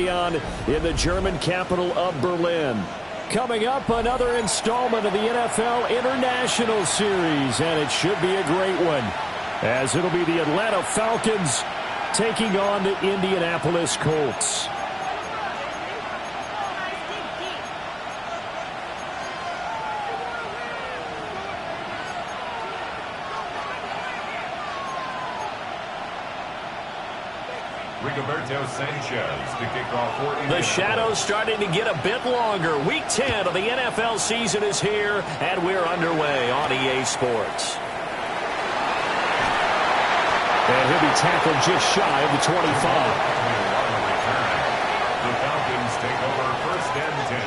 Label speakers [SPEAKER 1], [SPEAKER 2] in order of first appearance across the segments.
[SPEAKER 1] On in the German capital of Berlin. Coming up, another installment of the NFL International Series, and it should be a great one, as it'll be the Atlanta Falcons taking on the Indianapolis Colts. The shadow's starting to get a bit longer. Week 10 of the NFL season is here, and we're underway on EA Sports. And he'll be tackled just shy of the 25.
[SPEAKER 2] The Falcons take over first and 10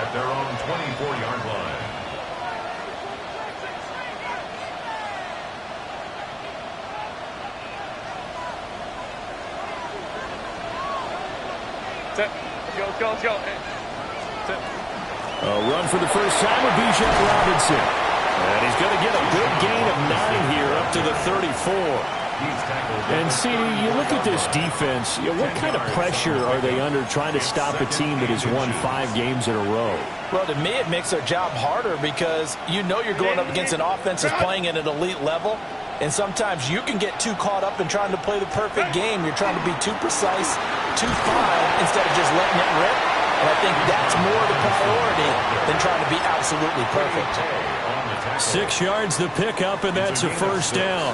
[SPEAKER 2] at their own 24-yard line.
[SPEAKER 3] Let's go.
[SPEAKER 1] A run for the first time with Bijan Robinson. And he's going to get a good gain of 9 here up to the 34. And see, you look at this defense, what kind of pressure are they under trying to stop a team that has won 5 games in a row?
[SPEAKER 4] Well, to me, it makes their job harder because you know you're going up against an offense that's playing at an elite level. And sometimes you can get too caught up in trying to play the perfect game. You're trying to be too precise, too fine, instead of just letting it rip. And I think that's more the priority than trying to be absolutely perfect.
[SPEAKER 1] 6 yards the pickup, and that's a first down.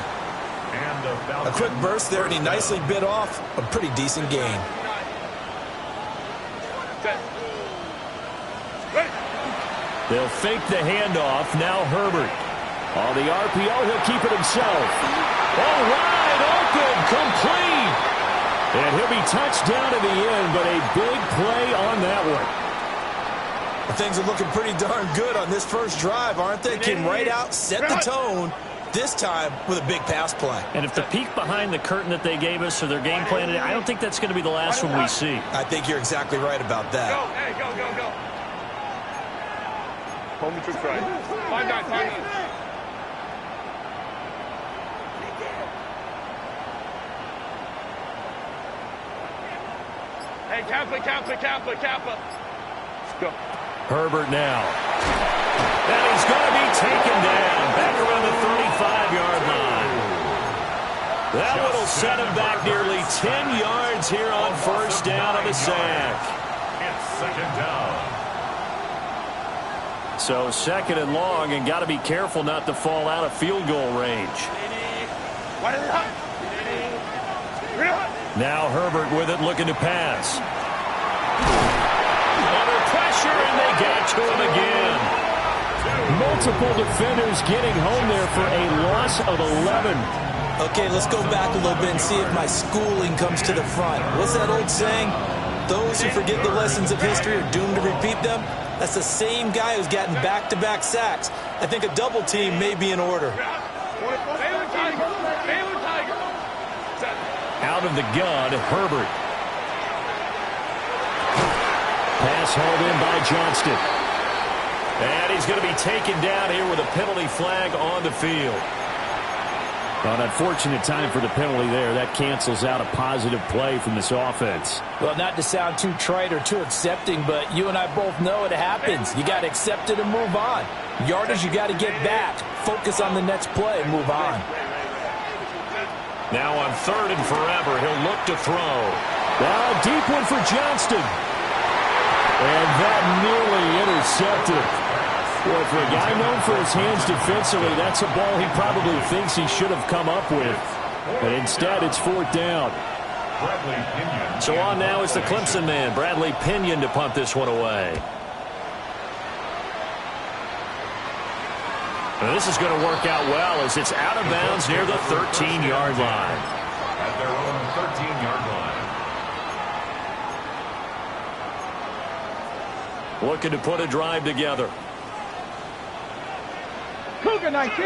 [SPEAKER 4] A quick burst there, and he nicely bit off a pretty decent gain.
[SPEAKER 1] They'll fake the handoff. Now Herbert. On the RPO, he'll keep it himself. All right, open, complete. And he'll be touched down in the end, but a big play on that one.
[SPEAKER 4] Things are looking pretty darn good on this first drive, aren't they? Came right out, set the tone, this time with a big pass play.
[SPEAKER 1] And if the peek behind the curtain that they gave us or their game plan, I don't think that's going to be the last one we see.
[SPEAKER 4] I think you're exactly right about that.
[SPEAKER 3] Go. Hold me to try. 5-9. Hey, Kappa. Let's go.
[SPEAKER 1] Herbert now. And he's going to be taken down back around the 35-yard line. That one will set him back nearly 10 yards here on first down on the sack.
[SPEAKER 2] It's second down.
[SPEAKER 1] So second and long, and got to be careful not to fall out of field goal range. Now Herbert with it, looking to pass. Under pressure, and they get to him again. Multiple defenders getting home there for a loss of 11.
[SPEAKER 4] Okay, let's go back a little bit and see if my schooling comes to the front. What's that old saying? Those who forget the lessons of history are doomed to repeat them. That's the same guy who's gotten back-to-back sacks. I think a double team may be in order.
[SPEAKER 1] Out of the gun, Herbert. Pass hauled in by Johnston. And he's going to be taken down here with a penalty flag on the field. An unfortunate time for the penalty there. That cancels out a positive play from this offense.
[SPEAKER 4] Well, not to sound too trite or too accepting, but you and I both know it happens. You got to accept it and move on. Yardage, you got to get back. Focus on the next play and move on.
[SPEAKER 1] Now on third and forever, he'll look to throw. Well, deep one for Johnston. And that nearly intercepted. Boy, for a guy known for his hands defensively, that's a ball he probably thinks he should have come up with. But instead, it's fourth down. So on now is the Clemson man, Bradley Pinion, to punt this one away. And this is going to work out well as it's out of bounds near the 13-yard line.
[SPEAKER 2] At their own 13-yard line.
[SPEAKER 1] Looking to put a drive together.
[SPEAKER 3] Cougar 19.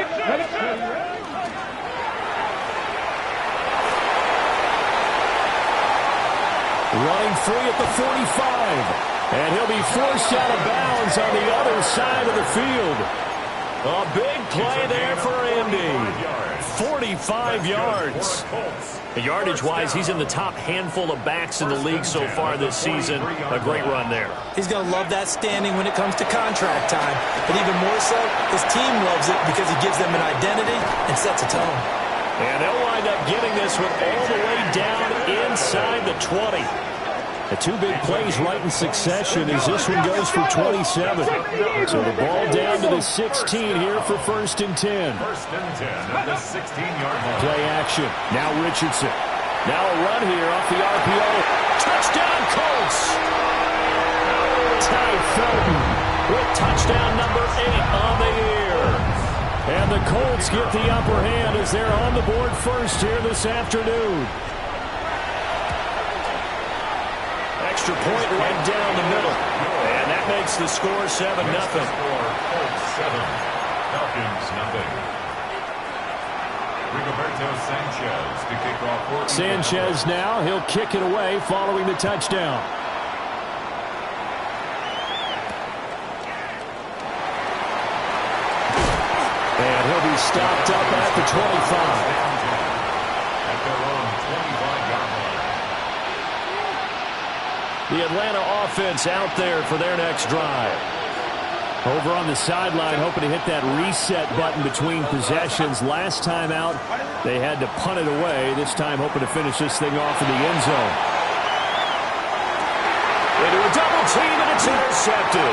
[SPEAKER 1] Running free at the 45. And he'll be forced out of bounds on the other side of the field. A big play there for Andy. 45 yards. Yardage-wise, he's in the top handful of backs in the league so far this season. A great run there.
[SPEAKER 4] He's going to love that standing when it comes to contract time. But even more so, his team loves it because he gives them an identity and sets a tone.
[SPEAKER 1] And they'll wind up getting this one all the way down inside the 20. The two big plays right in succession as this one goes for 27. So the ball down to the 16 here for 1st and 10.
[SPEAKER 2] 1st and 10 at the 16-yard line.
[SPEAKER 1] Play action. Now Richardson. Now a run here off the RPO. Touchdown Colts! Ty Felton with touchdown number 8 on the year. And the Colts get the upper hand as they're on the board first here this afternoon. Extra point right down the middle. And that makes the score 7-0.
[SPEAKER 2] Colts 7, Falcons nothing. Rigoberto Sanchez to kick off.
[SPEAKER 1] Sanchez now, he'll kick it away following the touchdown. And he'll be stopped up at the 25.
[SPEAKER 2] At their own 25-yard line.
[SPEAKER 1] The Atlanta offense out there for their next drive. Over on the sideline, hoping to hit that reset button between possessions. Last time out, they had to punt it away. This time, hoping to finish this thing off in the end zone. Into a double team, and it's intercepted.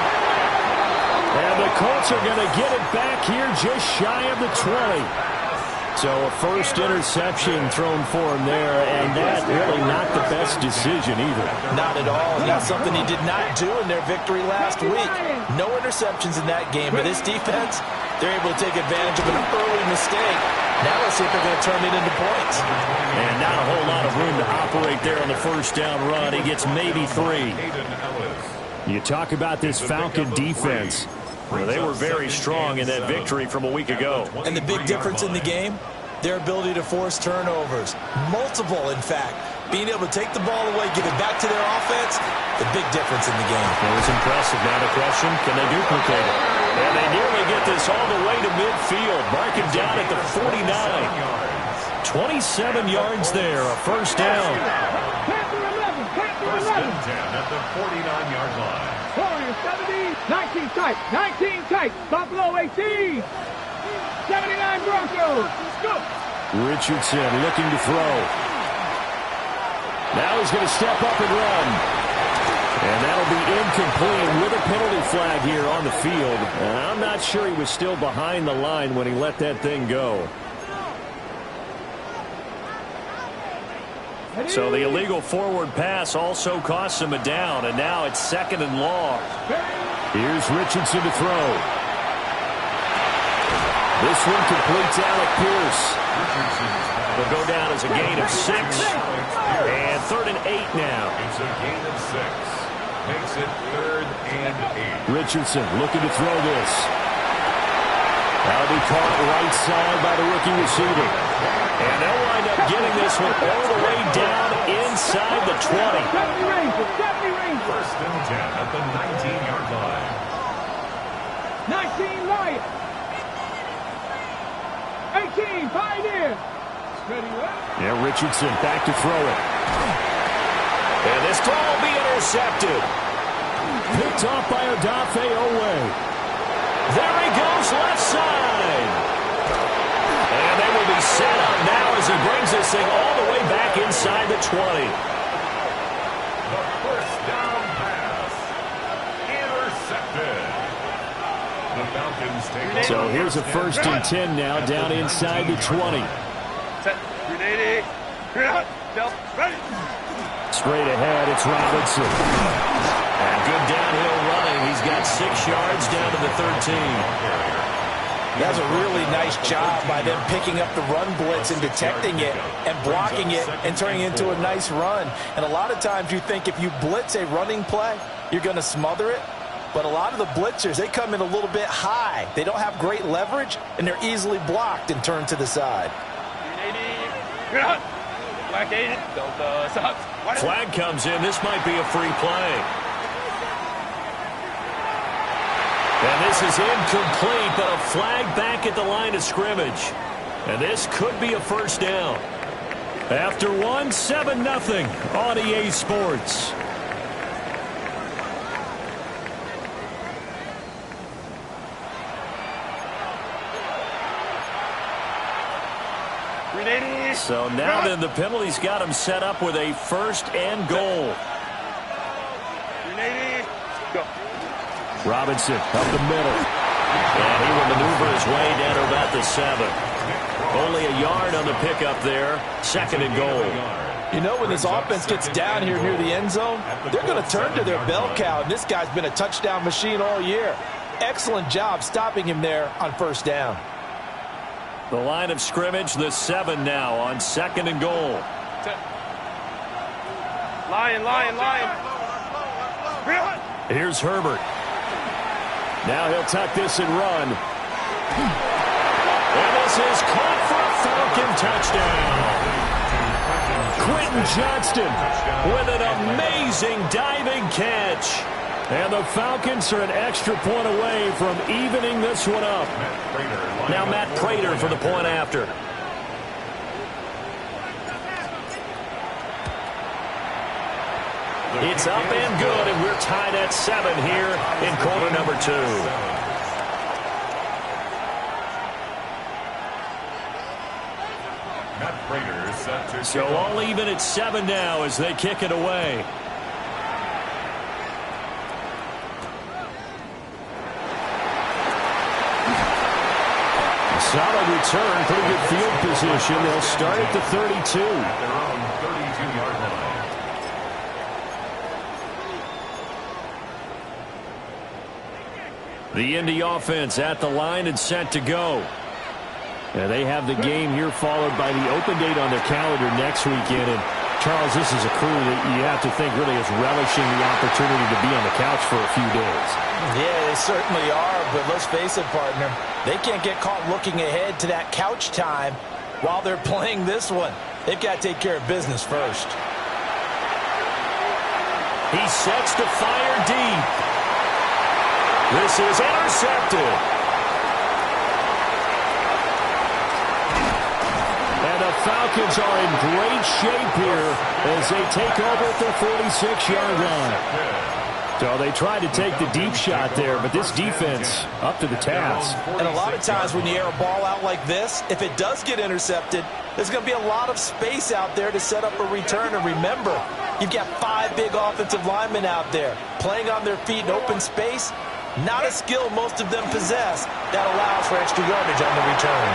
[SPEAKER 1] And the Colts are going to get it back here just shy of the 20. So a first interception thrown for him there, and that really not the best decision either.
[SPEAKER 4] Not at all. Not something he did not do in their victory last week. No interceptions in that game, but this defense, they're able to take advantage of an early mistake. Now let's see if they're going to turn it into points.
[SPEAKER 1] And not a whole lot of room to operate there on the first down run. He gets maybe 3. You talk about this Falcon defense. Well, they were very strong in that victory from a week ago.
[SPEAKER 4] And the big difference in the game, their ability to force turnovers. Multiple, in fact. Being able to take the ball away, give it back to their offense, the big difference in the game.
[SPEAKER 1] It was impressive. Now the question, can they duplicate it? And they nearly get this all the way to midfield. Marking down at the 49. 27 yards there, a first down.
[SPEAKER 2] 1st and 10 at the 49-yard line.
[SPEAKER 3] Warriors 70, 19 tight, 19 tight, Buffalo 18, 79 Broncos. Go!
[SPEAKER 1] Richardson looking to throw. Now he's going to step up and run. And that'll be incomplete with a penalty flag here on the field. And I'm not sure he was still behind the line when he let that thing go. So the illegal forward pass also costs him a down, and now it's 2nd and long. Here's Richardson to throw. This one completes Alec Pierce. Will go down as a gain of 6. And 3rd and 8 now.
[SPEAKER 2] It's a gain of 6. Makes it 3rd and 8.
[SPEAKER 1] Richardson looking to throw this. That'll be caught right side by the rookie receiver. And they'll wind up getting this one all the way down inside the 20.
[SPEAKER 2] 1st and 10 at the 19-yard line.
[SPEAKER 3] 19 Lions. 18 Pioneers.
[SPEAKER 1] Yeah, Richardson back to throw it. And this throw will be intercepted. Picked off by Odafe Owe. There he goes, left side. And they will be set up now as he brings this thing all the way back inside the 20.
[SPEAKER 2] The first down pass. Intercepted. The Falcons take over.
[SPEAKER 1] So here's a 1st and 10 now down inside the 20.
[SPEAKER 3] Set. 380. Ready.
[SPEAKER 1] Straight ahead, it's Robinson. And good downhill running. He's got 6 yards down to the 13.
[SPEAKER 4] That's a really nice job by them picking up the run blitz and detecting it and blocking it and turning it into a nice run. And a lot of times you think if you blitz a running play, you're going to smother it. But a lot of the blitzers, they come in a little bit high. They don't have great leverage, and they're easily blocked and turned to the side.
[SPEAKER 1] Flag comes in. This might be a free play. And this is incomplete, but a flag back at the line of scrimmage. And this could be a first down. After one, 7-0 on EA Sports. So now then the penalty's got him set up with a first and goal. Robinson up the middle. And he will maneuver his way down to about the 7. Only a yard on the pickup there. Second and goal.
[SPEAKER 4] You know, when this offense gets down here near the end zone, they're going to turn to their bell cow, and this guy's been a touchdown machine all year. Excellent job stopping him there on first down.
[SPEAKER 1] The line of scrimmage, the 7 now on second and goal.
[SPEAKER 3] Lion.
[SPEAKER 1] Here's Herbert. Now he'll tuck this and run. And this is caught for a Falcon touchdown. Quentin Johnston with an amazing diving catch. And the Falcons are an extra point away from evening this one up. Now Matt Prater for the point after. It's up and good, and we're tied at 7 here in quarter number 2. So all even at 7 now as they kick it away. Solid return, pretty good field position. They'll start at the 32.
[SPEAKER 2] Their own 32-yard line.
[SPEAKER 1] The Indy offense at the line and set to go. And they have the game here followed by the open date on their calendar next weekend. And Charles, this is a crew that you have to think really is relishing the opportunity to be on the couch for a few days.
[SPEAKER 4] Yeah, they certainly are, but let's face it, partner. They can't get caught looking ahead to that couch time while they're playing this one. They've got to take care of business first.
[SPEAKER 1] He sets to fire deep. This is intercepted. And the Falcons are in great shape here as they take over at their 46-yard line. So they tried to take the deep shot there, but this defense up to the task.
[SPEAKER 4] And a lot of times when you air a ball out like this, if it does get intercepted, there's going to be a lot of space out there to set up a return. And remember, you've got 5 big offensive linemen out there playing on their feet in open space. Not a skill most of them possess that allows for extra yardage on the return.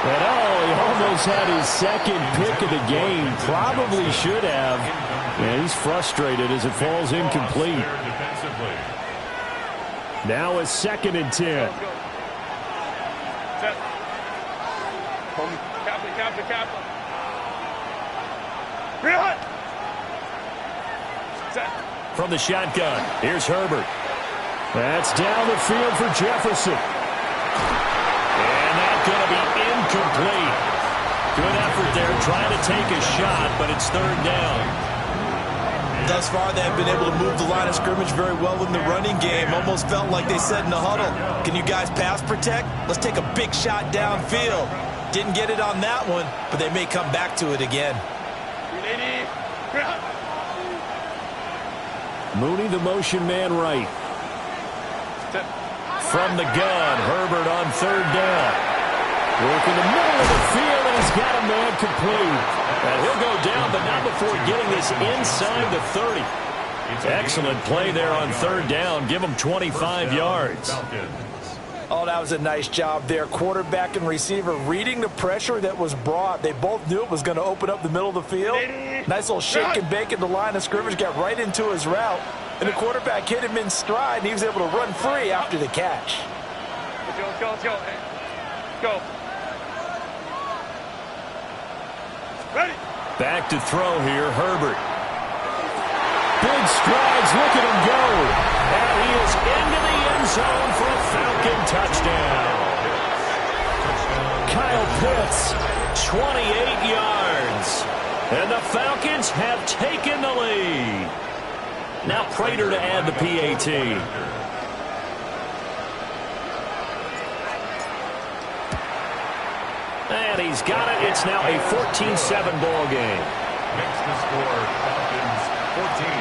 [SPEAKER 1] And he almost had his second pick of the game. Probably should have. And he's frustrated as it falls incomplete. Now a second and 10. From the shotgun, here's Herbert. That's down the field for Jefferson. And that's going to be incomplete. Good effort there trying to take a shot, but it's third down.
[SPEAKER 4] Thus far, they have been able to move the line of scrimmage very well in the running game. Almost felt like they said in the huddle, can you guys pass protect? Let's take a big shot downfield. Didn't get it on that one, but they may come back to it again.
[SPEAKER 1] Mooney, the motion man right. From the gun, Herbert on third down. Working the middle of the field, and he's got a man complete. And he'll go down, but not before getting this inside the 30. Excellent play there on third down. Give him 25 yards.
[SPEAKER 4] Oh, that was a nice job there. Quarterback and receiver reading the pressure that was brought. They both knew it was going to open up the middle of the field. Nice little shake and bake at the line of scrimmage, got right into his route. And the quarterback hit him in stride, and he was able to run free after the catch.
[SPEAKER 3] Let's go. Ready.
[SPEAKER 1] Back to throw here, Herbert. Big strides, look at him go. And he is into the end zone for a Falcon touchdown. Kyle Pitts, 28 yards. And the Falcons have taken the lead. Now Prater to add the PAT. And he's got it. It's now a 14-7 ball game.
[SPEAKER 2] Makes the score Falcons 14,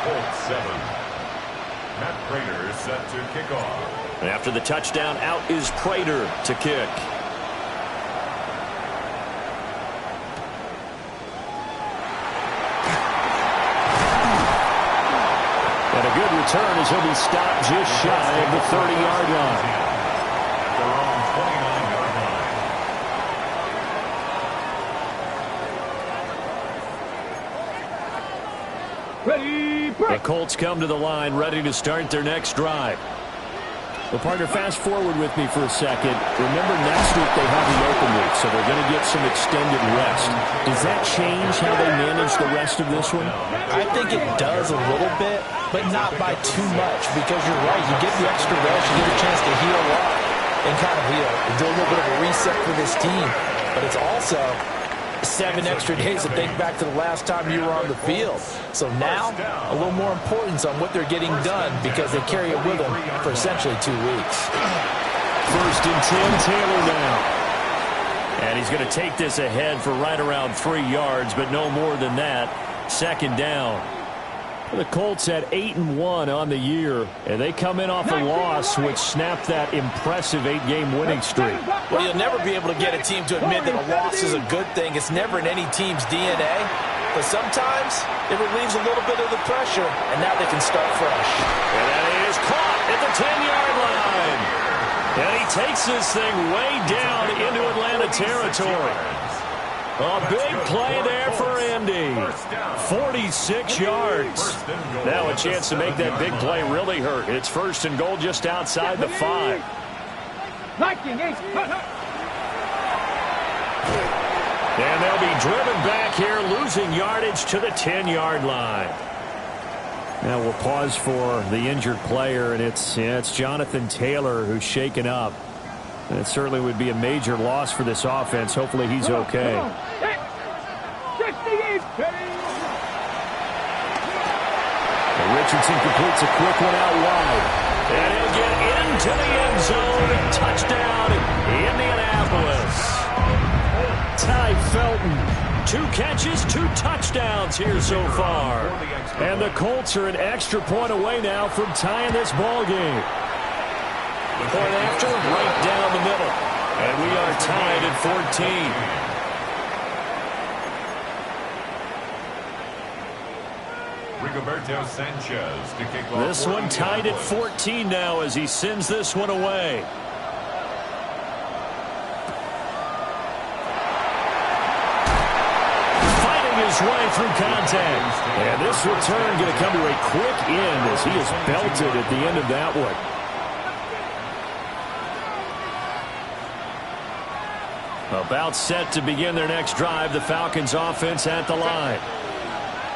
[SPEAKER 2] Colts 7. Matt Prater is set to kick off.
[SPEAKER 1] And after the touchdown, out is Prater to kick. And a good return as he'll be stopped just shy of the 30-yard line.
[SPEAKER 2] At their own 29-yard line.
[SPEAKER 3] Ready,
[SPEAKER 1] The
[SPEAKER 3] break.
[SPEAKER 1] Colts come to the line, ready to start their next drive. Well, partner, fast forward with me for a second. Remember, next week they have the open week, so they're going to get some extended rest. Does that change how they manage the rest of this one?
[SPEAKER 4] I think it does a little bit, but not by too much, because you're right. You get the extra rest, you get a chance to heal up and kind of do a little bit of a reset for this team. But it's also 7 extra days to think back to the last time you were on the field. So now, a little more importance on what they're getting done because they carry it with them for essentially 2 weeks.
[SPEAKER 1] First and 10, Taylor now. And he's going to take this ahead for right around 3 yards, but no more than that. Second down. The Colts at 8-1 on the year, and they come in off a loss which snapped that impressive 8-game winning streak.
[SPEAKER 4] Well, you'll never be able to get a team to admit that a loss is a good thing. It's never in any team's DNA. But sometimes it relieves a little bit of the pressure, and now they can start fresh.
[SPEAKER 1] And that is caught at the 10-yard line. And he takes this thing way down into Atlanta territory. A big play there for Indy. 46 yards. Now a chance to make that big play really hurt. It's first and goal just outside the 5. And they'll be driven back here, losing yardage to the 10-yard line. Now we'll pause for the injured player, and it's Jonathan Taylor who's shaken up. And it certainly would be a major loss for this offense. Hopefully he's okay. And Richardson completes a quick one out wide. And he'll get into the end zone. Touchdown, Indianapolis. Ty Felton, 2 catches, 2 touchdowns here so far. And the Colts are an extra point away now from tying this ball game. Point after, right down the middle. And we are tied at 14.
[SPEAKER 2] Rigoberto Sanchez to kick off.
[SPEAKER 1] This one tied at 14 now as he sends this one away. Fighting his way through contact. And this return going to come to a quick end as he is belted at the end of that one. About set to begin their next drive. The Falcons offense at the line.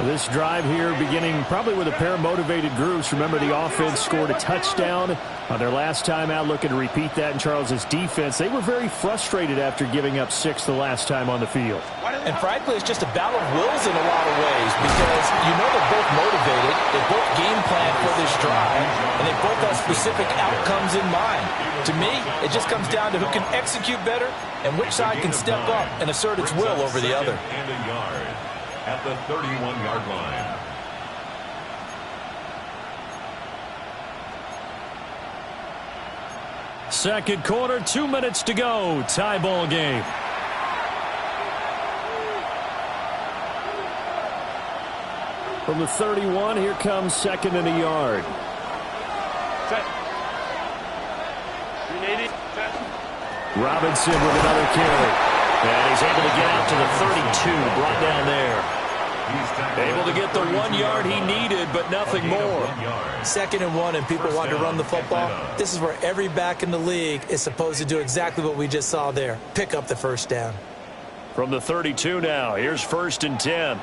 [SPEAKER 1] This drive here beginning probably with a pair of motivated groups. Remember, the offense scored a touchdown on their last time out, looking to repeat that in Charles's defense. They were very frustrated after giving up 6 the last time on the field.
[SPEAKER 4] And frankly, it's just a battle of wills in a lot of ways because you know they're both motivated, they both game plan for this drive, and they both have specific outcomes in mind. To me, it just comes down to who can execute better and which side can step up and assert its will over the other.
[SPEAKER 2] And a yard at the 31-yard line.
[SPEAKER 1] Second quarter, 2 minutes to go. Tie ball game. From the 31, here comes second and a yard.
[SPEAKER 3] Set. 380. Set.
[SPEAKER 1] Robinson with another carry. And he's able to get out to the 32, brought down there. Able to get the 1 yard he needed, but nothing more.
[SPEAKER 4] 2nd and 1, and people want to run the football. This is where every back in the league is supposed to do exactly what we just saw there. Pick up the first down.
[SPEAKER 1] From the 32 now, here's 1st and 10.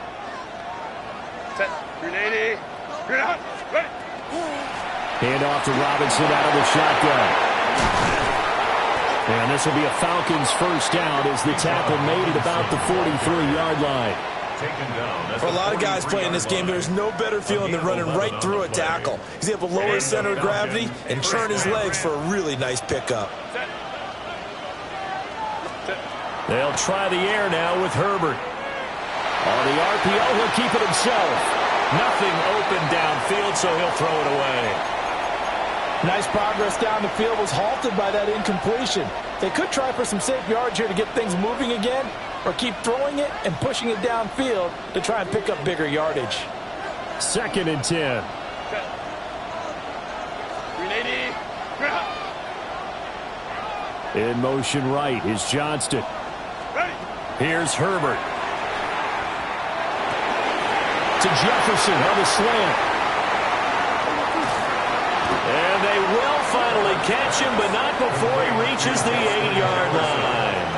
[SPEAKER 3] Set. 380. Good out. Ready.
[SPEAKER 1] Hand off to Robinson out of the shotgun. And this will be a Falcons first down as the tackle made at about the 43-yard line.
[SPEAKER 4] For a lot of guys playing this game, there's no better feeling than running right through a tackle. He's able to lower his center of gravity and turn his legs for a really nice pickup.
[SPEAKER 3] Set. Set.
[SPEAKER 1] They'll try the air now with Herbert. On the RPO, he'll keep it himself. Nothing open downfield, so he'll throw it away.
[SPEAKER 4] Nice progress down the field was halted by that incompletion. They could try for some safe yards here to get things moving again, or keep throwing it and pushing it downfield to try and pick up bigger yardage.
[SPEAKER 1] 2nd and 10. In motion right is Johnston. Here's Herbert. To Jefferson on the slant. And they will finally catch him, but not before he reaches the 8-yard line.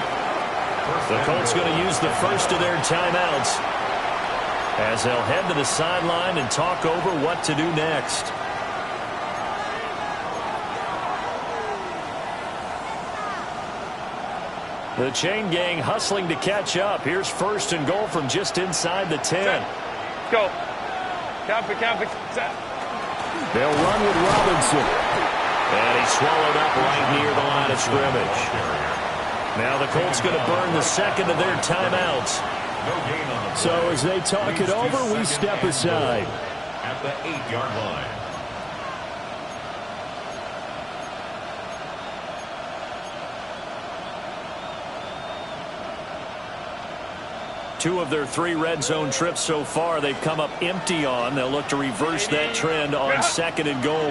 [SPEAKER 1] The Colts going to use the first of their timeouts as they'll head to the sideline and talk over what to do next. The chain gang hustling to catch up. Here's 1st and goal from just inside the 10.
[SPEAKER 3] Let's go. Count it. Set.
[SPEAKER 1] They'll run with Robinson. And he's swallowed up right near the line of scrimmage. Now the Colts going to burn the 2nd of their timeouts. So as they talk it over, we step aside.
[SPEAKER 2] At the 8-yard line.
[SPEAKER 1] Two of their 3 red zone trips so far, they've come up empty on. They'll look to reverse that trend on 2nd and goal.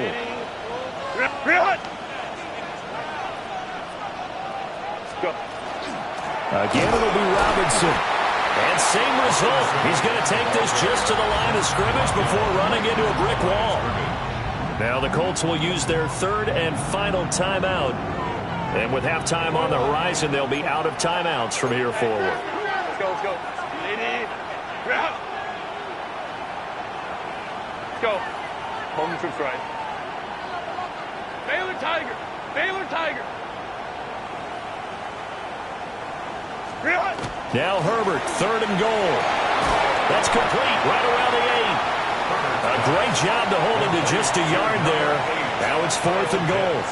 [SPEAKER 1] Again, it'll be Robinson. And same result. He's going to take this just to the line of scrimmage before running into a brick wall. Now the Colts will use their 3rd and final timeout. And with halftime on the horizon, they'll be out of timeouts from here forward.
[SPEAKER 3] Let's go. Let's go. Home trips right. Baylor Tiger.
[SPEAKER 1] Now Herbert, 3rd and goal. That's complete right around the 8. A great job to hold him to just a yard there. Now it's 4th and goal.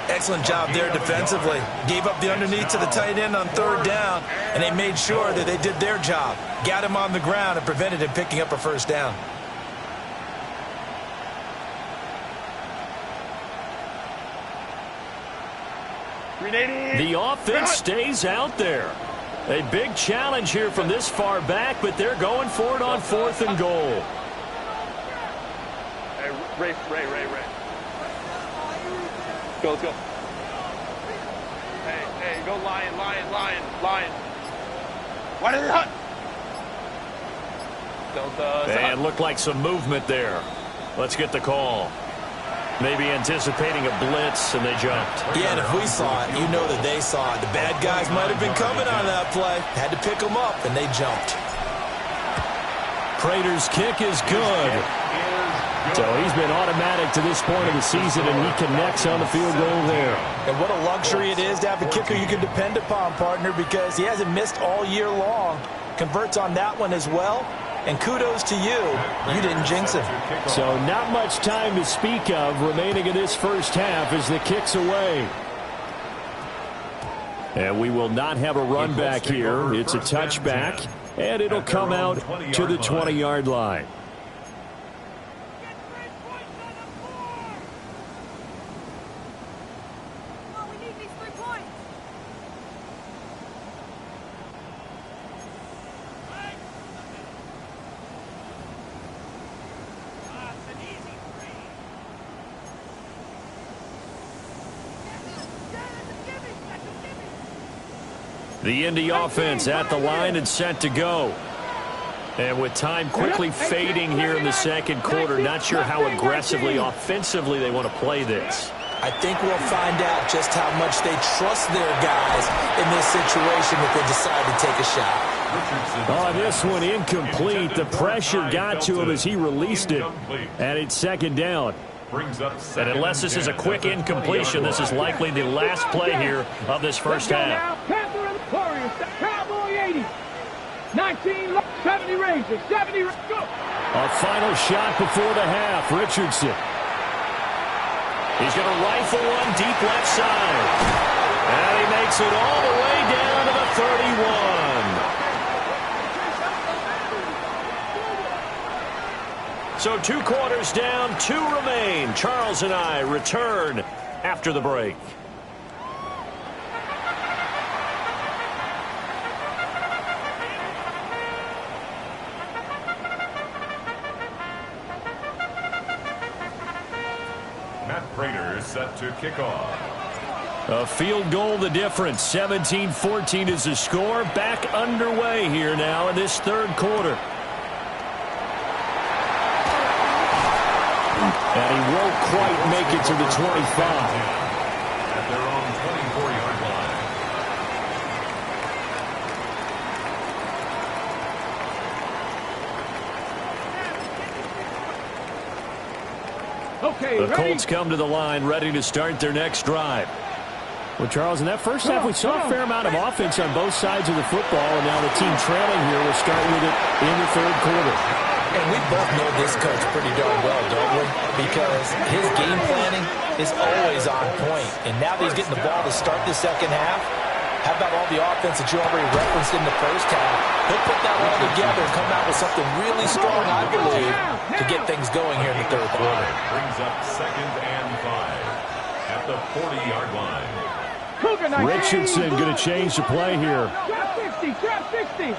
[SPEAKER 4] Excellent job there defensively. Gave up the underneath to the tight end on 3rd down, and they made sure that they did their job. Got him on the ground and prevented him picking up a 1st down.
[SPEAKER 1] The offense stays out there. A big challenge here from this far back, but they're going for it on 4th and goal.
[SPEAKER 3] Hey, Ray. Let's go. Hey, go lion. Why did it hut?
[SPEAKER 1] And looked like some movement there. Let's get the call. Maybe anticipating a blitz, and they jumped.
[SPEAKER 4] Yeah, and if we saw it, you know that they saw it. The bad guys might have been coming on that play. Had to pick them up, and they jumped.
[SPEAKER 1] Prater's kick is good. So he's been automatic to this point of the season, and he connects on the field goal there.
[SPEAKER 4] And what a luxury it is to have a kicker you can depend upon, partner, because he hasn't missed all year long. Converts on that one as well. And kudos to you. You didn't jinx him.
[SPEAKER 1] So not much time to speak of remaining in this first half as the kick's away. And we will not have a run back here. It's a touchback, and it'll come out to the 20-yard line. The Indy offense at the line and set to go. And with time quickly fading here in the 2nd quarter, not sure how aggressively, offensively they want to play this.
[SPEAKER 4] I think we'll find out just how much they trust their guys in this situation if they decide to take a shot.
[SPEAKER 1] On this one, incomplete. The pressure got to him as he released it. And it's 2nd down. And unless this is a quick incompletion, this is likely the last play here of this first half.
[SPEAKER 3] Cowboy 80. 19, 70 Rangers. 70, go.
[SPEAKER 1] A final shot before the half. Richardson. He's going to rifle one deep left side. And he makes it all the way down down to the 31. So 2 quarters down, 2 remain. Charles and I return after the break.
[SPEAKER 2] Matt Prater set to kick off.
[SPEAKER 1] A field goal the difference. 17-14 is the score. Back underway here now in this third quarter. And he won't quite make it to the 25.
[SPEAKER 2] At their own 24-yard line.
[SPEAKER 3] Okay,
[SPEAKER 1] The
[SPEAKER 3] ready?
[SPEAKER 1] Colts come to the line, ready to start their next drive. Well, Charles, in that first half, we saw a fair amount of offense on both sides of the football, and now the team trailing here will start with it in the third quarter.
[SPEAKER 4] And we both know this coach pretty darn well, don't we? Because his game planning is always on point. And now that he's getting the ball to start the second half, how about all the offense that you already referenced in the first half? He'll put that all together and come out with something really strong, I believe, to get things going here in the third quarter.
[SPEAKER 2] Brings up 2nd and 5 at the 40-yard line.
[SPEAKER 1] Richardson going to change the play here.
[SPEAKER 3] Drop 60, drop 60.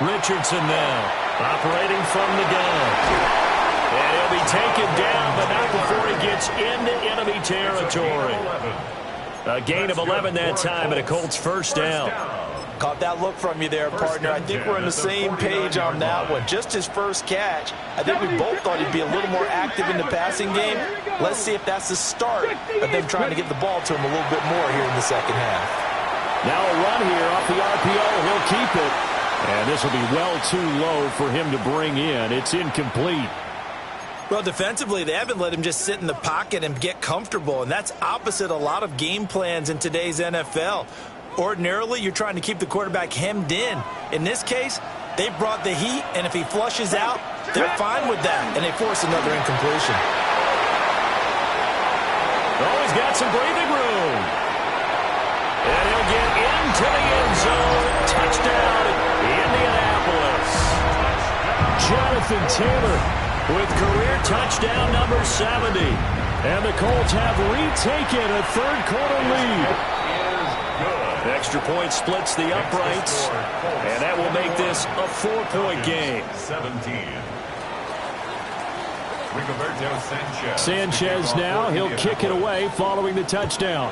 [SPEAKER 1] Richardson now operating from the gun. And he'll be taken down, but not before he gets into enemy territory. A gain of 11 that time, and a Colts first down.
[SPEAKER 4] Caught that look from you there, partner. I think we're on the same page on that one. Just his first catch. I think we both thought he'd be a little more active in the passing game. Let's see if that's the start of them trying to get the ball to him a little bit more here in the second half.
[SPEAKER 1] Now a run here off the RPO. He'll keep it. And this will be well too low for him to bring in. It's incomplete.
[SPEAKER 4] Well, defensively, they haven't let him just sit in the pocket and get comfortable, and that's opposite a lot of game plans in today's NFL. Ordinarily, you're trying to keep the quarterback hemmed in. In this case, they brought the heat, and if he flushes out, they're fine with that, and they force another incompletion.
[SPEAKER 1] Oh, he's got some breathing room. And he'll get into the end zone. Touchdown, Indianapolis. Jonathan Taylor with career touchdown number 70. And the Colts have retaken a third quarter lead. Extra point splits the uprights, and that will make this a 4-point game.
[SPEAKER 2] 17. Rigoberto Sanchez.
[SPEAKER 1] Sanchez now, he'll kick it away following the touchdown.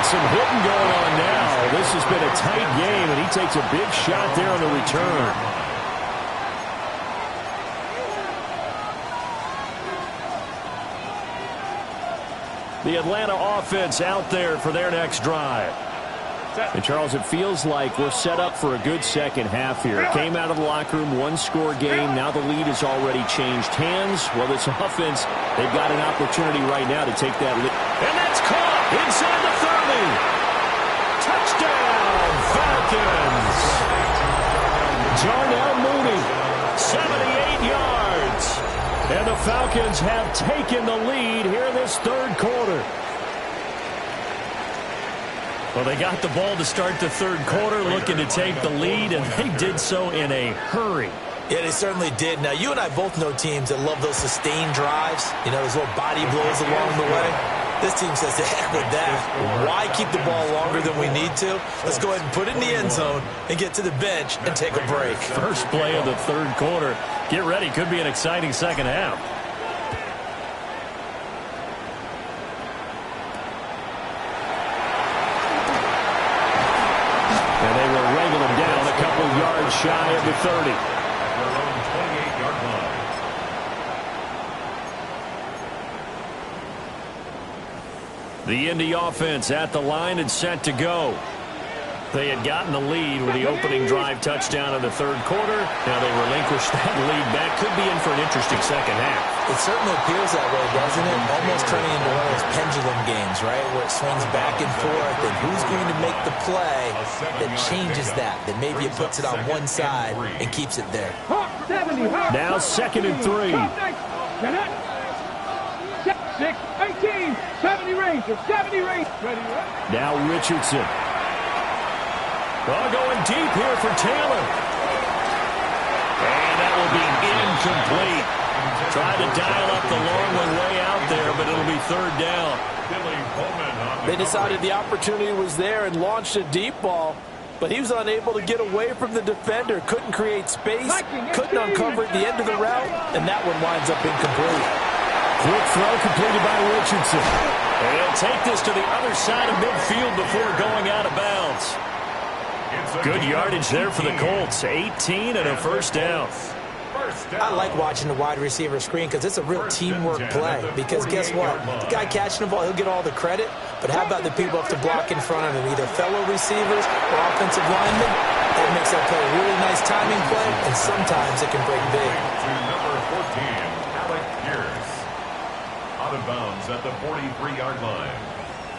[SPEAKER 1] Some hitting going on now. This has been a tight game, and he takes a big shot there on the return. The Atlanta offense out there for their next drive. And, Charles, it feels like we're set up for a good second half here. Came out of the locker room, one-score game. Now the lead has already changed hands. Well, this offense, they've got an opportunity right now to take that lead. And that's caught inside the 30. Touchdown, Falcons. Darnell Mooney, 78 yards. And the Falcons have taken the lead here in this third quarter. Well, they got the ball to start the third quarter, looking to take the lead, and they did so in a hurry.
[SPEAKER 4] Yeah, they certainly did. Now, you and I both know teams that love those sustained drives, you know, those little body blows along the way. This team says, the heck with that. Why keep the ball longer than we need to? Let's go ahead and put it in the end zone and get to the bench and take a break.
[SPEAKER 1] First play of the third quarter. Get ready. Could be an exciting second half. And they will wrangle him down a couple yards shy of the 30.
[SPEAKER 2] Their own 28-yard line.
[SPEAKER 1] The Indy offense at the line and set to go. They had gotten the lead with the opening drive touchdown in the third quarter. Now they relinquish that lead back. Could be in for an interesting second half.
[SPEAKER 4] It certainly appears that way, doesn't it? Almost turning into one of those pendulum games, right? Where it swings back and forth, and who's going to make the play that changes that? That maybe it puts it on one side and keeps it there.
[SPEAKER 3] 7. 70.
[SPEAKER 1] Now 2nd and 3.
[SPEAKER 3] 6, 18, 70 Rangers, 70 Rangers.
[SPEAKER 1] Now Richardson. Oh, going deep here for Taylor. And that will be incomplete. Tried to dial up the long one way out there, but it'll be 3rd down.
[SPEAKER 4] They decided the opportunity was there and launched a deep ball, but he was unable to get away from the defender, couldn't create space, couldn't uncover at the end of the route, and that one winds up incomplete.
[SPEAKER 1] Quick throw completed by Richardson. And he'll take this to the other side of midfield before going out of bounds. Good yardage there for the Colts. 18 and a 1st down.
[SPEAKER 5] I like watching the wide receiver screen because it's a real teamwork play. Because guess what? The guy catching the ball, he'll get all the credit. But how about the people who have to block in front of him, either fellow receivers or offensive linemen? That makes that play a really nice timing play, and sometimes it can break big.
[SPEAKER 2] Number 14, Alec Pierce. Out of bounds at the 43-yard line.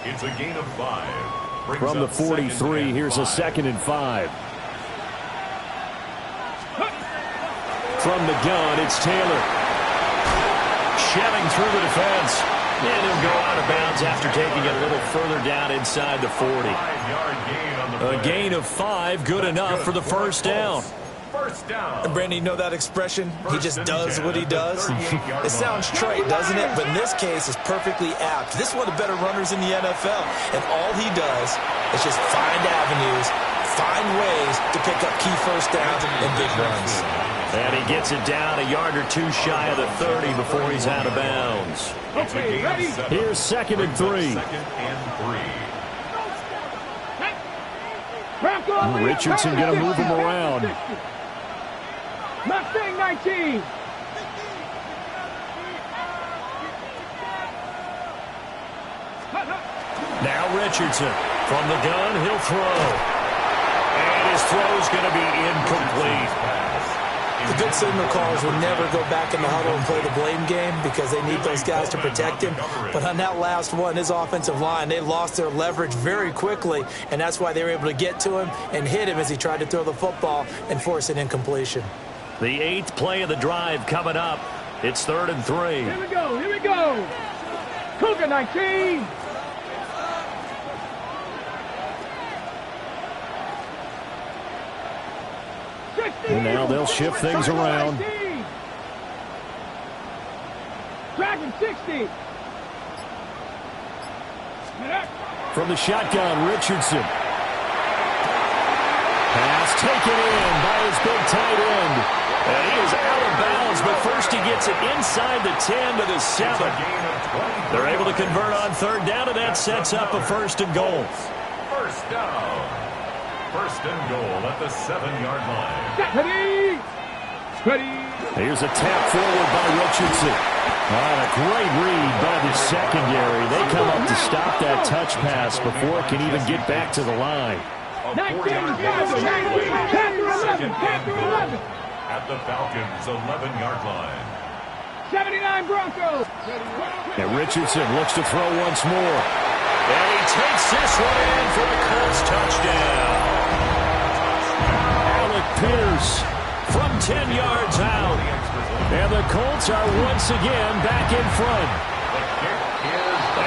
[SPEAKER 2] It's a gain of 5.
[SPEAKER 1] From the 43, here's a 2nd and 5. From the gun, it's Taylor. Shelling through the defense. And he'll go out of bounds after taking it a little further down inside the 40. A gain of 5, good enough for the 1st down.
[SPEAKER 4] And Brandon, you know that expression? He just does what he does. It sounds trite, doesn't it? But in this case, it's perfectly apt. This is one of the better runners in the NFL. And all he does is just find avenues, find ways to pick up key 1st downs and big runs.
[SPEAKER 1] And he gets it down a yard or 2 shy of the 30 before he's out of bounds.
[SPEAKER 3] Okay, ready?
[SPEAKER 1] Here's 2nd and 3. Richardson going to move him around.
[SPEAKER 3] Mustang 19.
[SPEAKER 1] Now Richardson. From the gun, he'll throw. And his throw's going to be incomplete.
[SPEAKER 5] The good signal callers will never go back in the huddle and play the blame game because they need those guys to protect him. But on that last one, his offensive line, they lost their leverage very quickly, and that's why they were able to get to him and hit him as he tried to throw the football and force an incompletion.
[SPEAKER 1] The 8th play of the drive coming up. It's 3rd and 3.
[SPEAKER 3] Here we go, here we go. Cougar 19.
[SPEAKER 1] And now they'll shift things around.
[SPEAKER 3] Dragon 60.
[SPEAKER 1] From the shotgun, Richardson. Pass taken in by his big tight end. And he is out of bounds, but first he gets it inside the 10 to the 7. They're able to convert on 3rd down, and that sets up a 1st and goal.
[SPEAKER 2] 1st down. 1st and goal at the 7-yard line.
[SPEAKER 3] Ready? Ready?
[SPEAKER 1] Here's a tap forward by Richardson. And a great read by the secondary. They come up to stop that touch pass before it can even get back to the line.
[SPEAKER 3] 19, 11.
[SPEAKER 2] At the Falcons' 11-yard line.
[SPEAKER 3] 79 Broncos.
[SPEAKER 1] And Richardson looks to throw once more. And he takes this one in for the Colts touchdown. Alec Pierce from 10 yards out. And the Colts are once again back in front.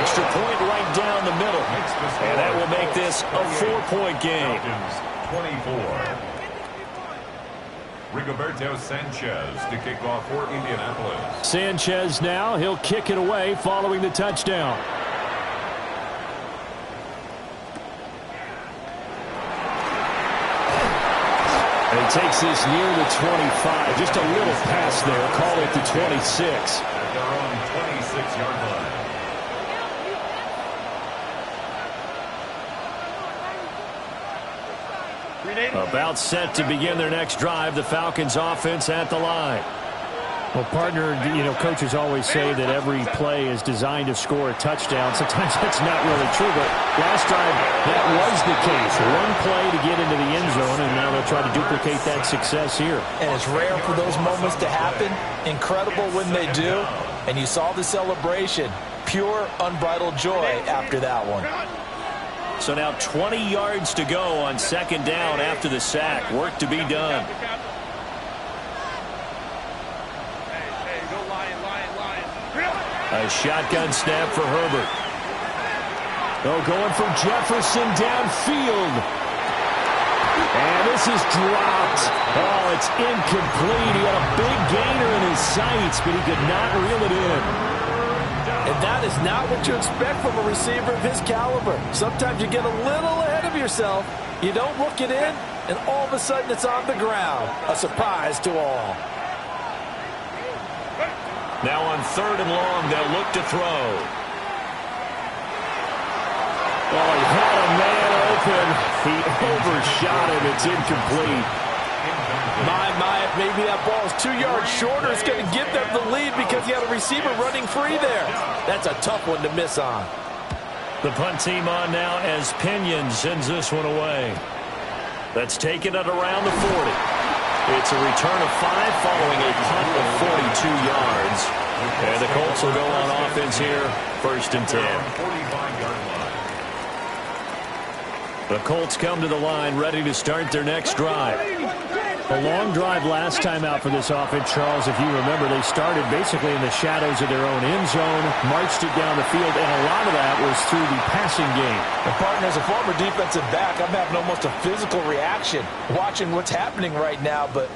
[SPEAKER 1] Extra point right down the middle. And that will make this a 4-point game.
[SPEAKER 2] 24. Rigoberto Sanchez to kick off for Indianapolis.
[SPEAKER 1] Sanchez now, he'll kick it away following the touchdown. And he takes this near the 25. Just a little pass there. Call it the 26.
[SPEAKER 2] At their own 26-yard line.
[SPEAKER 1] About set to begin their next drive. The Falcons offense at the line. Well, partner, coaches always say that every play is designed to score a touchdown. Sometimes that's not really true, but last drive that was the case. One play to get into the end zone, and now they'll try to duplicate that success here.
[SPEAKER 5] And it's rare for those moments to happen. Incredible when they do. And you saw the celebration. Pure, unbridled joy after that one.
[SPEAKER 1] So now 20 yards to go on 2nd down after the sack. Work to be done. A shotgun snap for Herbert. Oh, going for Jefferson downfield. And this is dropped. Oh, it's incomplete. He had a big gainer in his sights, but he could not reel it in.
[SPEAKER 4] And that is not what you expect from a receiver of his caliber. Sometimes you get a little ahead of yourself. You don't look it in, and all of a sudden it's on the ground. A surprise to all.
[SPEAKER 1] Now on 3rd and long, they'll look to throw. Oh, he had a man open. He overshot him. It's incomplete.
[SPEAKER 4] Maybe that ball is 2 yards shorter. It's going to give them the lead because he had a receiver running free there. That's a tough one to miss on.
[SPEAKER 1] The punt team on now as Pinion sends this one away. That's taken at around the 40. It's a return of 5 following a punt of 42 yards. And the Colts will go on offense here, 1st and 10. The Colts come to the line ready to start their next drive. A long drive last time out for this offense, Charles. If you remember, they started basically in the shadows of their own end zone, marched it down the field, and a lot of that was through the passing game.
[SPEAKER 4] The partner, as a former defensive back, I'm having almost a physical reaction watching what's happening right now, but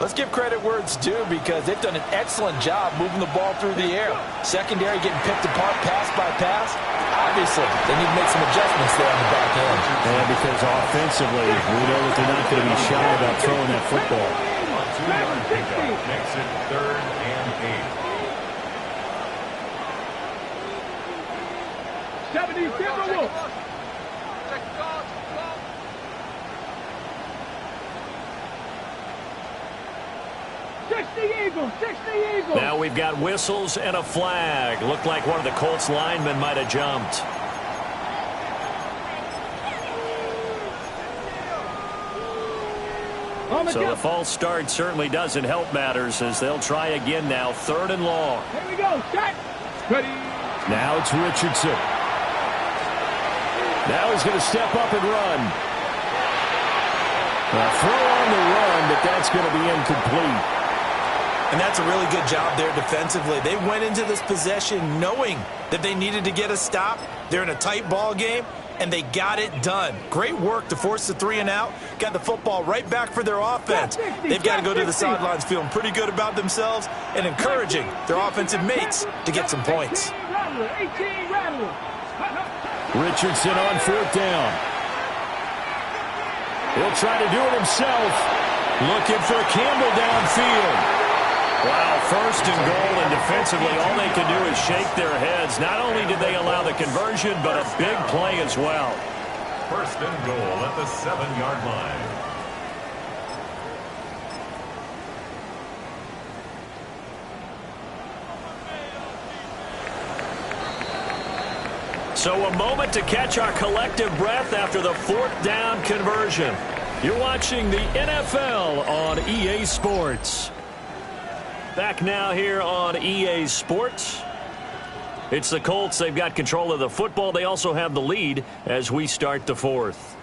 [SPEAKER 4] let's give credit where it's due because they've done an excellent job moving the ball through the air. Secondary getting picked apart pass by pass. Obviously, they need to make some adjustments there on the back end.
[SPEAKER 1] And because offensively, we know that they're not going to be shy about throwing that football.
[SPEAKER 2] Makes it 3rd and 8.
[SPEAKER 3] 70 Timberwolves.
[SPEAKER 1] Now we've got whistles and a flag. Looked like one of the Colts linemen might have jumped. So the false start certainly doesn't help matters as they'll try again now. 3rd and long.
[SPEAKER 3] Here we go. Set. Ready.
[SPEAKER 1] Now it's Richardson. Now he's going to step up and run. A throw on the run, but that's going to be incomplete.
[SPEAKER 5] And that's a really good job there defensively. They went into this possession knowing that they needed to get a stop. They're in a tight ball game, and they got it done. Great work to force the 3 and out. Got the football right back for their offense. They've got to go to the sidelines feeling pretty good about themselves and encouraging their offensive mates to get some points.
[SPEAKER 1] Richardson on 4th down. He'll try to do it himself. Looking for Campbell downfield. Wow, 1st and goal, and defensively all they can do is shake their heads. Not only did they allow the conversion, but a big play as well.
[SPEAKER 2] 1st and goal at the 7-yard line.
[SPEAKER 1] So a moment to catch our collective breath after the 4th down conversion. You're watching the NFL on EA Sports. Back now here on EA Sports. It's the Colts. They've got control of the football. They also have the lead as we start the 4th.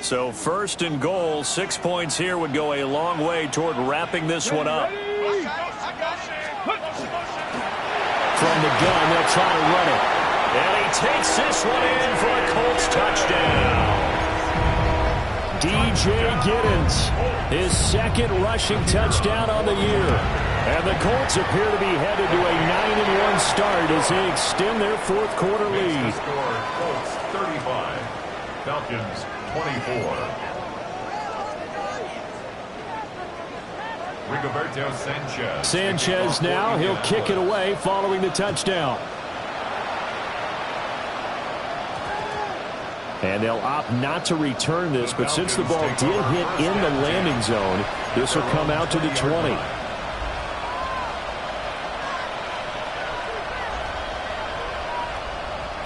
[SPEAKER 1] So 1st and goal, 6 points here would go a long way toward wrapping this one up. From the gun, they'll try to run it. And he takes this one in for a Colts touchdown. DJ Giddens, his 2nd rushing touchdown on the year. And the Colts appear to be headed to a 9-1 start as they extend their 4th quarter lead.
[SPEAKER 2] Score, Colts 35, Falcons 24. Rigoberto Sanchez.
[SPEAKER 1] Sanchez now, he'll kick it away following the touchdown. And they'll opt not to return this, but since the ball did hit in the landing zone, this will come out to the 20.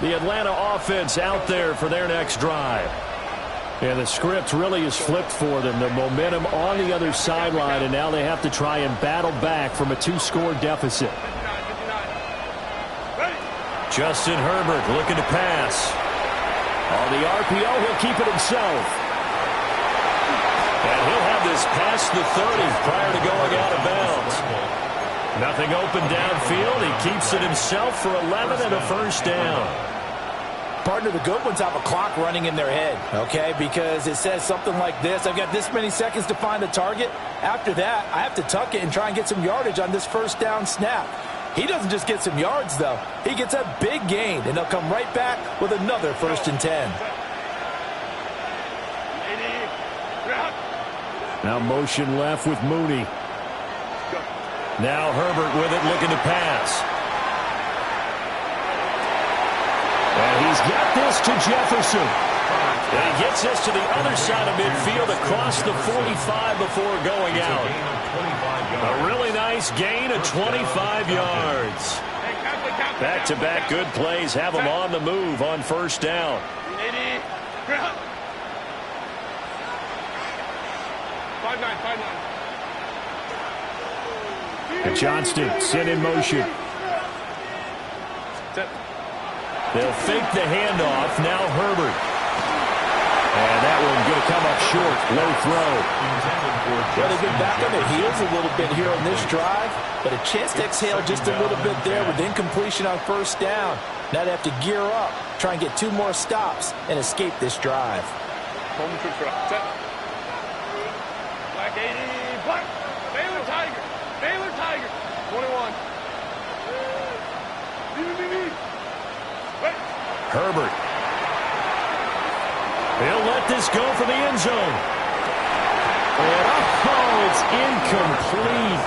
[SPEAKER 1] The Atlanta offense out there for their next drive. And the script really is flipped for them. The momentum on the other sideline, and now they have to try and battle back from a 2-score deficit. Justin Herbert looking to pass. On the RPO, he'll keep it himself. And he'll have had this past the 30 prior to going out of bounds. Nothing open downfield. He keeps it himself for 11 and a first down.
[SPEAKER 4] Partner, the good ones have a clock running in their head, okay? Because it says something like this. I've got this many seconds to find the target. After that, I have to tuck it and try and get some yardage on this first down snap. He doesn't just get some yards, though. He gets a big gain, and he'll come right back with another 1st and 10.
[SPEAKER 1] Now motion left with Mooney. Now Herbert with it, looking to pass. And he's got this to Jefferson. And he gets this to the other side of midfield across the 45 before going out. A really nice gain of 25 yards. Back-to-back good plays have him on the move on first down. And Johnston sent in motion. They'll fake the handoff. Now Herbert. And that one going to come up short. Low throw.
[SPEAKER 4] Well, they've been back on their heels a little bit here on this drive, but a chance to exhale just a little bit there with incompletion on first down. Now they have to gear up, try and get 2 more stops, and escape this drive.
[SPEAKER 3] Black 80, black. Baylor Tiger. Baylor Tiger. 21.
[SPEAKER 1] Herbert. He'll let this go for the end zone. And it's incomplete.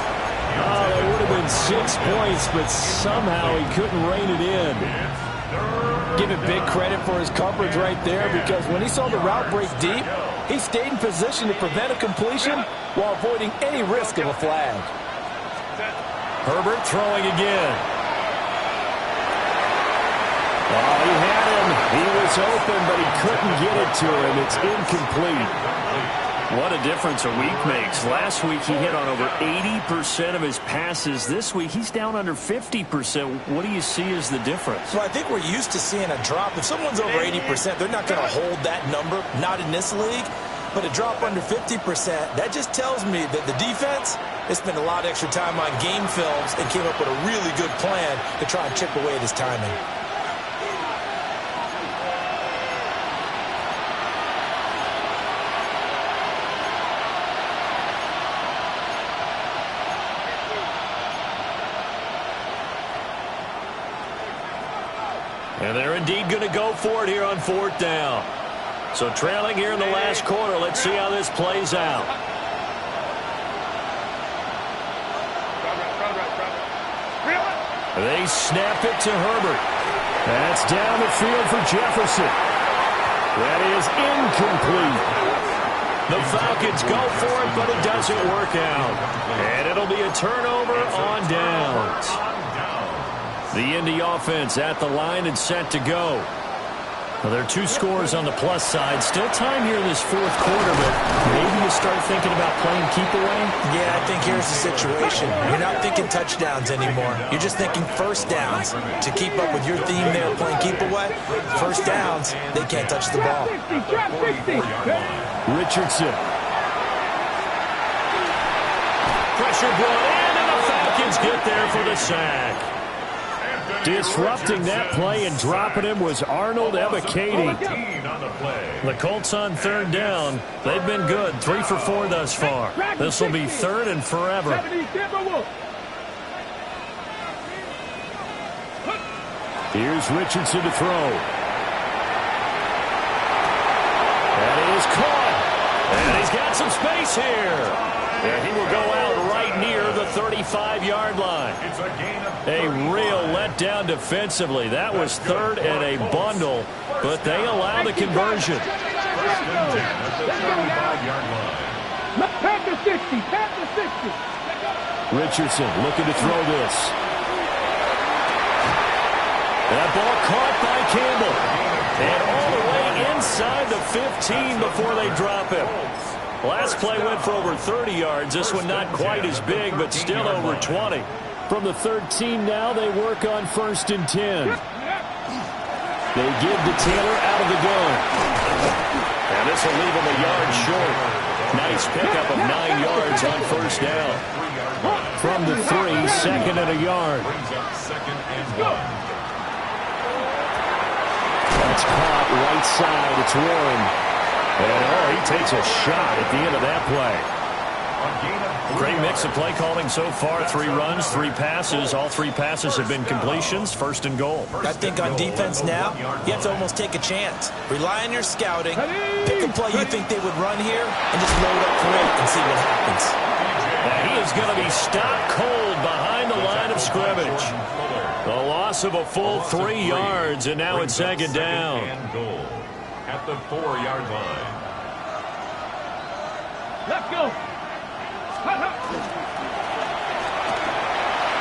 [SPEAKER 1] Oh, that would have been 6 points, but somehow he couldn't rein it in.
[SPEAKER 4] Give him big credit for his coverage right there, because when he saw the route break deep, he stayed in position to prevent a completion while avoiding any risk of a flag.
[SPEAKER 1] Herbert throwing again. Oh, he had him. He was open, but he couldn't get it to him. It's incomplete. What a difference a week makes. Last week he hit on over 80% of his passes. This week he's down under 50%. What do you see as the difference?
[SPEAKER 5] Well, I think we're used to seeing a drop. If someone's over 80%, they're not going to hold that number, not in this league. But a drop under 50%, that just tells me that the defense has spent a lot of extra time on game films and came up with a really good plan to try and chip away at his timing.
[SPEAKER 1] And they're indeed going to go for it here on 4th down. So trailing here in the last quarter. Let's see how this plays out. They snap it to Herbert. That's down the field for Jefferson. That is incomplete. The Falcons go for it, but it doesn't work out. And it'll be a turnover on downs. The Indy offense at the line and set to go. Well, there are 2 scores on the plus side. Still time here in this 4th quarter, but maybe you start thinking about playing keep away?
[SPEAKER 5] Yeah, I think here's the situation. You're not thinking touchdowns anymore. You're just thinking first downs. To keep up with your theme there, playing keep away, first downs, they can't touch the ball.
[SPEAKER 1] Richardson. Pressure brought in, and the Falcons get there for the sack. Disrupting that play and dropping him was Arnold Ebiketie. The Colts on 3rd down. They've been good. 3 for 4 thus far. This will be 3rd and forever. Here's Richardson to throw. That is caught. And he's got some space here. And he will go out right near the 35-yard line. A real letdown defensively. That was 3rd and a bundle, but they allow the conversion. Richardson looking to throw this. That ball caught by Campbell. And all the way inside the 15 before they drop him. Last play went for over 30 yards. This one not quite as big, but still over 20. From the 13 now, they work on 1st and 10. They give to Taylor out of the gun. And this will leave him a yard short. Nice pickup of 9 yards on first down. From the 3, second and a yard.
[SPEAKER 2] Second and 1.
[SPEAKER 1] That's caught right side. It's Warren. And, he takes a shot at the end of that play. Great mix of play calling so far. 3 runs, 3 passes. All 3 passes have been completions. First and goal.
[SPEAKER 5] I think on defense now, you have to almost take a chance. Rely on your scouting. Pick a play you think they would run here, and just load up for it and see what happens.
[SPEAKER 1] And he is going to be stopped cold behind the line of scrimmage. The loss of a full 3 yards, and now it's second down.
[SPEAKER 2] Goal at the 4-yard line.
[SPEAKER 3] Let's go.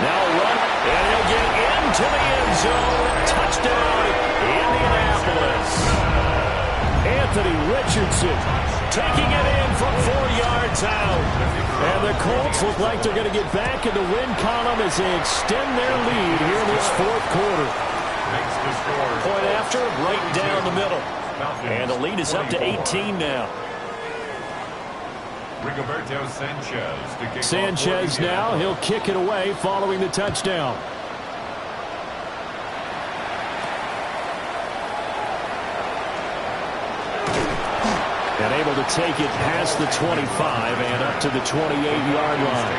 [SPEAKER 1] Now run, and he'll get into the end zone. Touchdown, Indianapolis. Anthony Richardson taking it in from 4 yards out. And the Colts look like they're going to get back in the win column as they extend their lead here in this fourth quarter. Point after, right down the middle. And the lead is up to 18 now. Sanchez now, he'll kick it away following the touchdown. And able to take it past the 25 and up to the 28-yard line.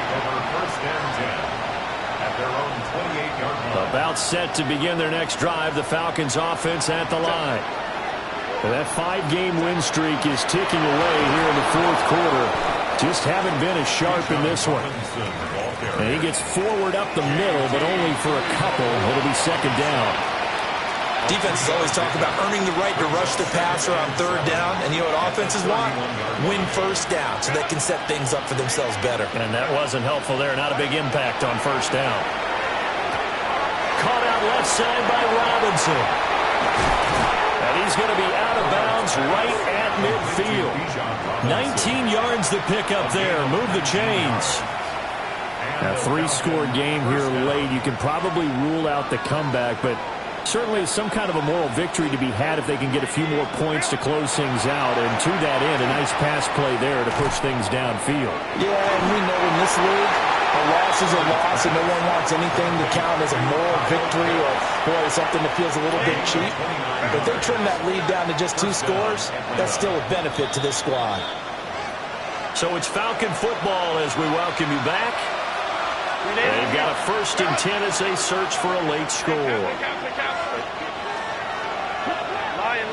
[SPEAKER 1] About set to begin their next drive, the Falcons offense at the line. And that 5-game win streak is ticking away here in the fourth quarter. Just haven't been as sharp in this one. And he gets forward up the middle, but only for a couple. It'll be second down.
[SPEAKER 5] Defenses always talk about earning the right to rush the passer on third down. And you know what offenses want? Win first down so they can set things up for themselves better.
[SPEAKER 1] And that wasn't helpful there. Not a big impact on first down. Caught out left side by Robinson. And he's going to be out of bounds right at midfield. 19 yards to pick up there. Move the chains. A 3-score game here late. You can probably rule out the comeback, but certainly some kind of a moral victory to be had if they can get a few more points to close things out. And to that end, a nice pass play there to push things downfield.
[SPEAKER 5] Yeah, and we know in this league, a loss is a loss, and no one wants anything to count as a moral victory or, boy, something that feels a little bit cheap. But they trim that lead down to just 2 scores. That's still a benefit to this squad.
[SPEAKER 1] So it's Falcon football as we welcome you back. They've got a 1st and 10 as they search for a late score.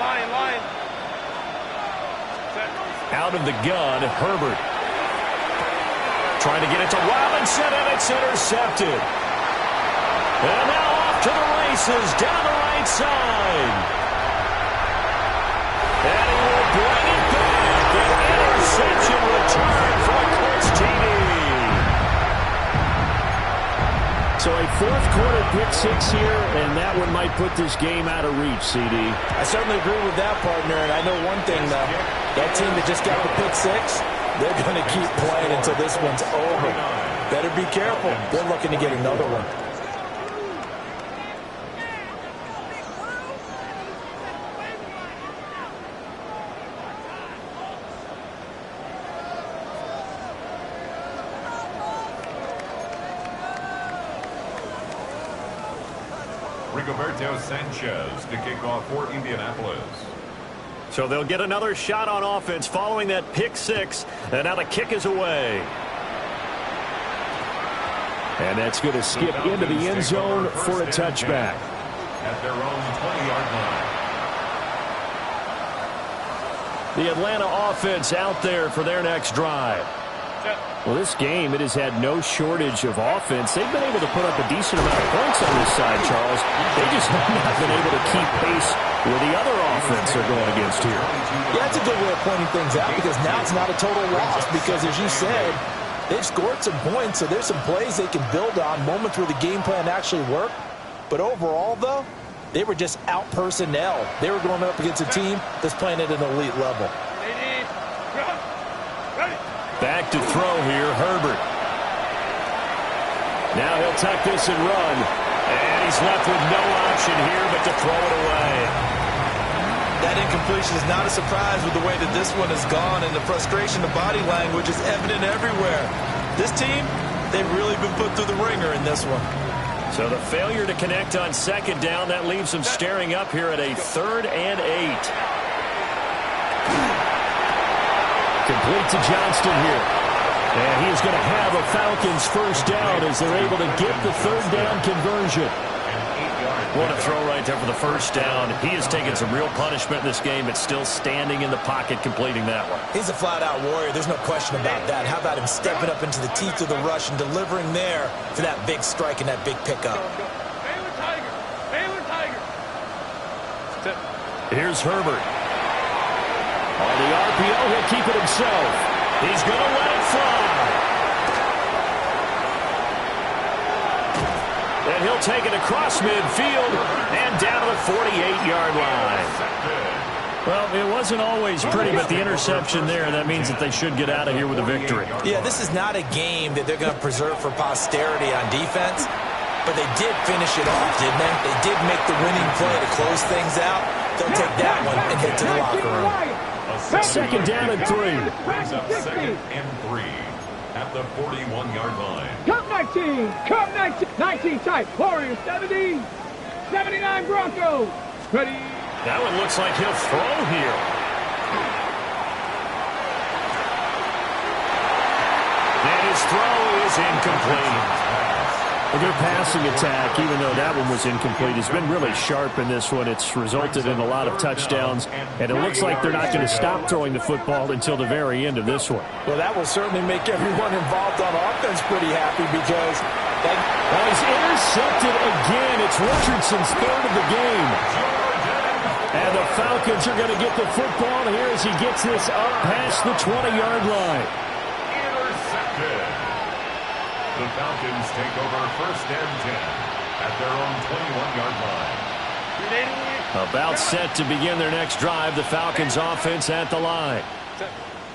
[SPEAKER 3] Lion.
[SPEAKER 1] Out of the gun, Herbert. Trying to get it to Robinson, and it's intercepted. And now off to the races, down the right side. And he will bring it back. An interception return for a Colts TD. So a fourth quarter pick 6 here, and that one might put this game out of reach, CD.
[SPEAKER 5] I certainly agree with that, partner. And I know one thing, though. That team that just got the pick 6, they're going to keep playing until this one's over. Better be careful. They're looking to get another one.
[SPEAKER 2] Rigoberto Sanchez to kick off for Indianapolis.
[SPEAKER 1] So they'll get another shot on offense following that pick 6. And now the kick is away. And that's going to skip into the end zone for a touchback.
[SPEAKER 2] At their own 20-yard line.
[SPEAKER 1] The Atlanta offense out there for their next drive. Well, this game, it has had no shortage of offense. They've been able to put up a decent amount of points on this side, Charles. They just have not been able to keep pace with the other offense they're going against here.
[SPEAKER 5] Yeah, that's a good way of pointing things out because now it's not a total loss because, as you said, they've scored some points, so there's some plays they can build on, moments where the game plan actually worked. But overall, though, they were just out personnel. They were going up against a team that's playing at an elite level.
[SPEAKER 1] Back to throw here, Herbert. Now he'll tuck this and run. And he's left with no option here but to throw it away.
[SPEAKER 4] That incompletion is not a surprise with the way that this one has gone, and the frustration, the body language is evident everywhere. This team, they've really been put through the ringer in this one.
[SPEAKER 1] So the failure to connect on second down, that leaves them staring up here at a 3rd and 8. Complete to Johnston here. And he is going to have a Falcons first down as they're able to get the 3rd down conversion. What a throw right there for the first down. He has taken some real punishment in this game, but still standing in the pocket completing that one.
[SPEAKER 5] He's a flat-out warrior. There's no question about that. How about him stepping up into the teeth of the rush and delivering there for that big strike and that big pickup.
[SPEAKER 1] Here's Herbert. On the RPO, he'll keep it himself. He's going to let it fly. And he'll take it across midfield and down to the 48-yard line. Well, it wasn't always pretty, but the interception there, that means that they should get out of here with a victory.
[SPEAKER 5] Yeah, this is not a game that they're going to preserve for posterity on defense, but they did finish it off, didn't they? They did make the winning play to close things out. They'll take that one and head to the locker room.
[SPEAKER 1] Second down and 3.
[SPEAKER 2] Brings up 2nd and 3 at the 41-yard line.
[SPEAKER 3] Come 19. Come 19. 19 tight. Warriors 70. 79 Broncos. Ready.
[SPEAKER 1] That one looks like he'll throw here. And his throw is incomplete. Their passing attack, even though that one was incomplete, has been really sharp in this one. It's resulted in a lot of touchdowns, and it looks like they're not going to stop throwing the football until the very end of this one.
[SPEAKER 5] Well, that will certainly make everyone involved on offense pretty happy because
[SPEAKER 1] Well, he's intercepted again. It's Richardson's 3rd of the game. And the Falcons are going to get the football here as he gets this up past the 20-yard line.
[SPEAKER 2] Intercepted. The Falcons take over 1st and 10 at their own 21-yard line.
[SPEAKER 1] About set to begin their next drive, the Falcons offense at the line.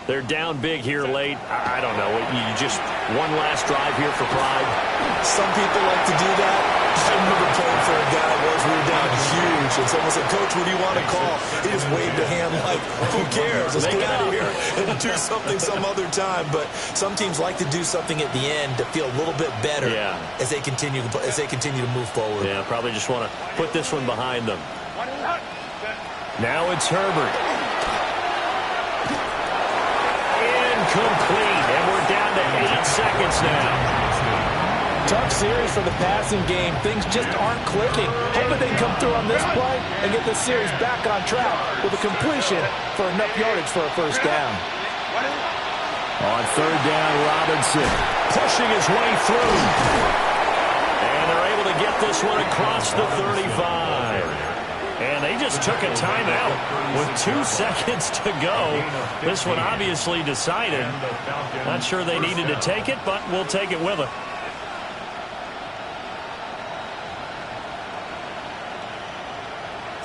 [SPEAKER 1] They're down big here late. I don't know. You just one last drive here for pride.
[SPEAKER 5] some people like to do that. I remember playing for a guy once we were down huge, and someone said, "Coach, what do you want to call?" He just waved a hand like, "Who cares? Let's get out of here and do something some other time." But some teams like to do something at the end to feel a little bit better as they continue to move forward.
[SPEAKER 1] Yeah, probably just want to put this one behind them. Now it's Herbert. Incomplete, and we're down to 8 seconds now.
[SPEAKER 5] Tough series for the passing game. Things just aren't clicking. Hoping they can come through on this play and get this series back on track with a completion for enough yardage for a first down.
[SPEAKER 1] On third down, Robinson pushing his way through. And they're able to get this one across the 35. And they just took a timeout with 2 seconds to go. This one obviously decided. Not sure they needed to take it, but we'll take it with them.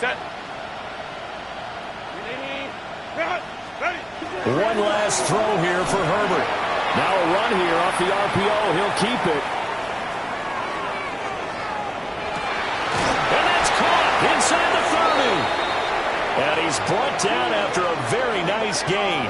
[SPEAKER 3] Set.
[SPEAKER 1] One last throw here for Herbert. Now a run here off the RPO. He'll keep it. And that's caught inside the 30. And he's brought down after a very nice gain.